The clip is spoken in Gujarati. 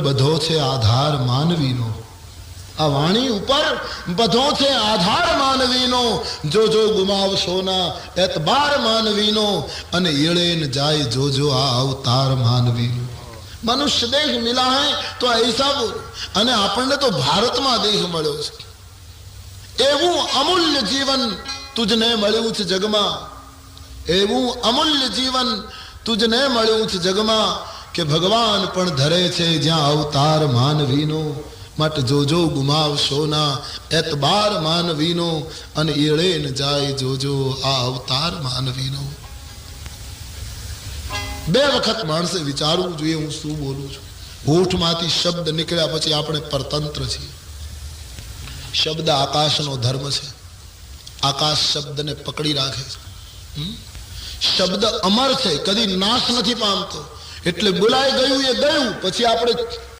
બધો છે આધાર માનવીનો। આ વાણી ઉપર બધો છે આધાર માનવીનો। જો જો ગુમાવશો ના એતબાર માનવીનો, અને એળે ન જાય જો જો આ અવતાર માનવીનો। મનુષ્ય દેહ મિલા હૈ તો ऐसा બોલો, અને આપણને તો ભારતમાં દેહ મળ્યો છે। એવું અમૂલ્ય જીવન તુજને મળ્યું છે જગમાં, એવું અમૂલ્ય જીવન તુજને મળ્યું છે જગમાં, કે ભગવાન પણ ધરે છે જ્યાં અવતાર માનવીનો। માટે જોજો ગુમાવશો ના એતબાર માનવીનો, અને એળે ન જાય જોજો આ અવતાર માનવીનો। બે વખત માણસે વિચારવું જોઈએ હું શું બોલું છું। હોઠમાંથી શબ્દ નીકળ્યા પછી આપણે પરતંત્ર છીએ। શબ્દ આકાશનો ધર્મ છે, આકાશ શબ્દને પકડી રાખે છે। શબ્દ અમર છે, કદી નાશ નથી પામતો, એટલે બોલાઈ ગયું એ ગયું, પછી આપણે